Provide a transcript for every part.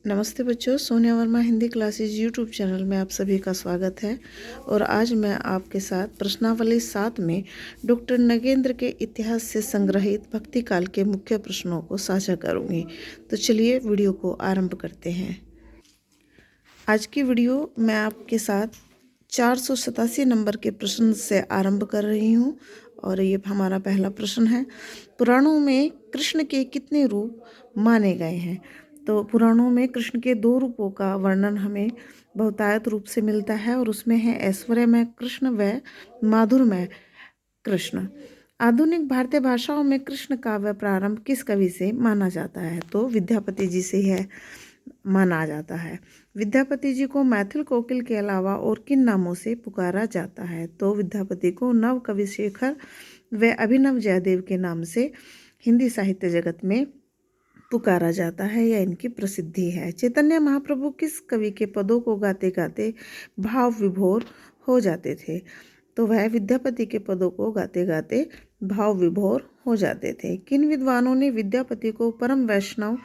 नमस्ते बच्चों, Sonia Verma Hindi classes YouTube channel में आप सभी का स्वागत है। और आज मैं आपके साथ प्रश्नावली 7 में डॉक्टर नगेंद्र के इतिहास से संग्रहित भक्ति काल के मुख्य प्रश्नों को साझा करूंगी। तो चलिए वीडियो को आरंभ करते हैं। आज की वीडियो मैं आपके साथ 487 नंबर के प्रश्न से आरंभ कर रही हूँ और ये हमारा पहला प्रश्न है। पुराणों में कृष्ण के कितने रूप माने गए हैं? तो पुराणों में कृष्ण के 2 रूपों का वर्णन हमें बहुतायत रूप से मिलता है और उसमें है ऐश्वर्यमय कृष्ण व माधुर्यमय कृष्ण। आधुनिक भारतीय भाषाओं में कृष्ण काव्य प्रारंभ किस कवि से माना जाता है? तो विद्यापति जी से है माना जाता है। विद्यापति जी को मैथिल कोकिल के अलावा और किन नामों से पुकारा जाता है? तो विद्यापति को नव कवि शेखर व अभिनव जयदेव के नाम से हिंदी साहित्य जगत में पुकारा जाता है, यह इनकी प्रसिद्धि है। चैतन्य महाप्रभु किस कवि के पदों को गाते गाते भाव विभोर हो जाते थे? तो वह विद्यापति के पदों को गाते गाते भाव विभोर हो जाते थे। किन विद्वानों ने विद्यापति को परम वैष्णव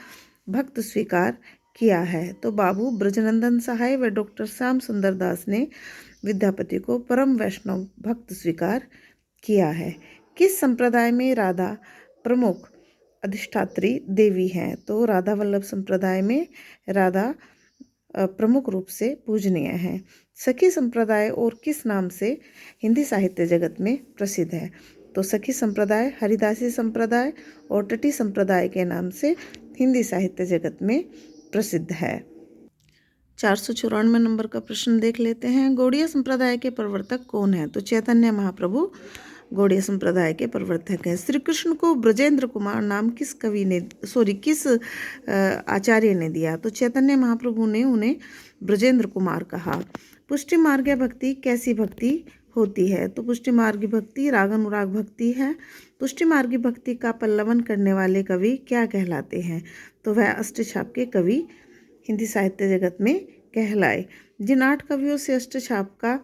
भक्त स्वीकार किया है? तो बाबू ब्रजनंदन सहाय व डॉक्टर श्याम सुंदर दास ने विद्यापति को परम वैष्णव भक्त स्वीकार किया है। किस संप्रदाय में राधा प्रमुख अधिष्ठात्री देवी हैं? तो राधा वल्लभ संप्रदाय में राधा प्रमुख रूप से पूजनीय है। सखी संप्रदाय और किस नाम से हिंदी साहित्य जगत में प्रसिद्ध है? तो सखी संप्रदाय हरिदासी संप्रदाय और तटी संप्रदाय के नाम से हिंदी साहित्य जगत में प्रसिद्ध है। 494 नंबर का प्रश्न देख लेते हैं। गौड़िया संप्रदाय के प्रवर्तक कौन है? तो चैतन्य महाप्रभु गौड़िया संप्रदाय के प्रवर्तक हैं। श्री कृष्ण को ब्रजेंद्र कुमार नाम किस आचार्य ने दिया? तो चैतन्य महाप्रभु ने उन्हें ब्रजेंद्र कुमार कहा। पुष्टि मार्ग भक्ति कैसी भक्ति होती है? तो पुष्टि मार्ग भक्ति राग अनुराग भक्ति है। पुष्टि मार्ग भक्ति का पल्लवन करने वाले कवि क्या कहलाते हैं? तो वह अष्टछाप के कवि हिंदी साहित्य जगत में कहलाए। जिन 8 कवियों से अष्टछाप का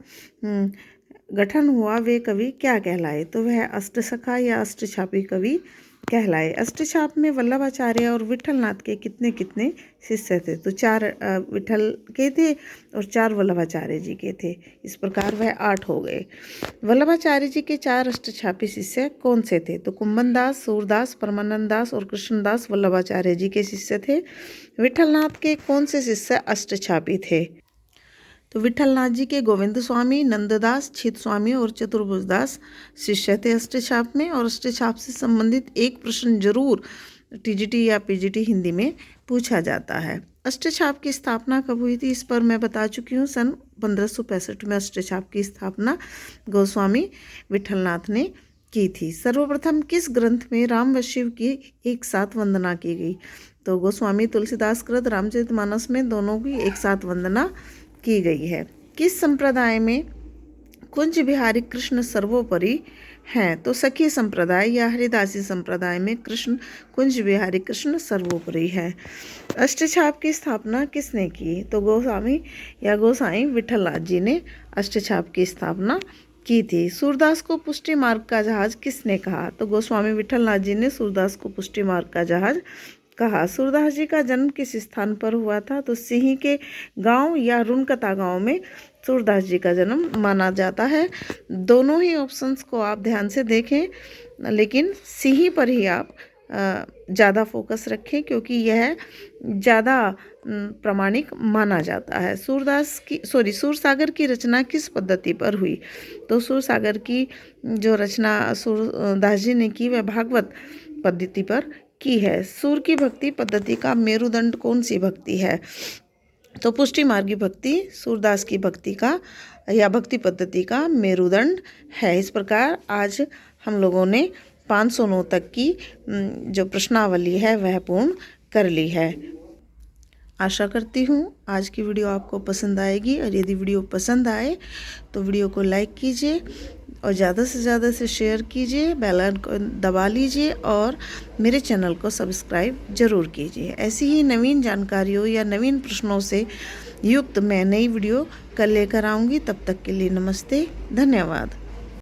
गठन हुआ वे कवि क्या कहलाए? तो वह अष्टसखा या अष्टछापी कवि कहलाए। अष्टछाप में वल्लभाचार्य और विठलनाथ के कितने कितने शिष्य थे? तो 4 विठल के थे और 4 वल्लभाचार्य जी के थे। इस प्रकार वह 8 हो गए। वल्लभाचार्य जी के 4 अष्टछापी शिष्य कौन से थे? तो कुंभन दास, सूरदास, परमानंद दास और कृष्णदास वल्लभाचार्य जी के शिष्य थे। विठलनाथ के कौन से शिष्य अष्टछापी थे? तो विठलनाथ जी के गोविंद स्वामी, नंददास, छित स्वामी और चतुर्भुज दास शिष्य थे अष्टछाप में। और अष्टछाप से संबंधित एक प्रश्न जरूर टीजीटी या पीजीटी हिंदी में पूछा जाता है। अष्टछाप की स्थापना कब हुई थी? इस पर मैं बता चुकी हूँ। सन 1565 में अष्टछाप की स्थापना गोस्वामी विठलनाथ ने की थी। सर्वप्रथम किस ग्रंथ में राम व शिव की एक साथ वंदना की गई? तो गोस्वामी तुलसीदास कृत रामचरितमानस में दोनों की एक साथ वंदना की गई है। किस संप्रदाय में कुंज बिहारी कृष्ण सर्वोपरि हैं? तो सखी संप्रदाय या हरिदासी संप्रदाय में कृष्ण कुंज बिहारी कृष्ण सर्वोपरि है। अष्टछाप की स्थापना किसने की? तो गोस्वामी या गोसाई विठलनाथ जी ने अष्टछाप की स्थापना की थी। सूरदास को पुष्टि मार्ग का जहाज किसने कहा? तो गोस्वामी विठलनाथ जी ने सूरदास को पुष्टि मार्ग का जहाज कहा। सूरदास जी का जन्म किस स्थान पर हुआ था? तो सिही के गांव या रुनकता गांव में सूरदास जी का जन्म माना जाता है। दोनों ही ऑप्शंस को आप ध्यान से देखें, लेकिन सिही पर ही आप ज़्यादा फोकस रखें क्योंकि यह ज़्यादा प्रामाणिक माना जाता है। सूरसागर की रचना किस पद्धति पर हुई? तो सूरसागर की जो रचना सूरदास जी ने की वह भागवत पद्धति पर की है। सूर की भक्ति पद्धति का मेरुदंड कौन सी भक्ति है? तो पुष्टि मार्गी भक्ति सूरदास की भक्ति का या भक्ति पद्धति का मेरुदंड है। इस प्रकार आज हम लोगों ने 509 तक की जो प्रश्नावली है वह पूर्ण कर ली है। आशा करती हूँ आज की वीडियो आपको पसंद आएगी और यदि वीडियो पसंद आए तो वीडियो को लाइक कीजिए और ज़्यादा से ज़्यादा से शेयर कीजिए, बेल आइकन दबा लीजिए और मेरे चैनल को सब्सक्राइब ज़रूर कीजिए। ऐसी ही नवीन जानकारियों या नवीन प्रश्नों से युक्त मैं नई वीडियो कल लेकर आऊँगी। तब तक के लिए नमस्ते, धन्यवाद।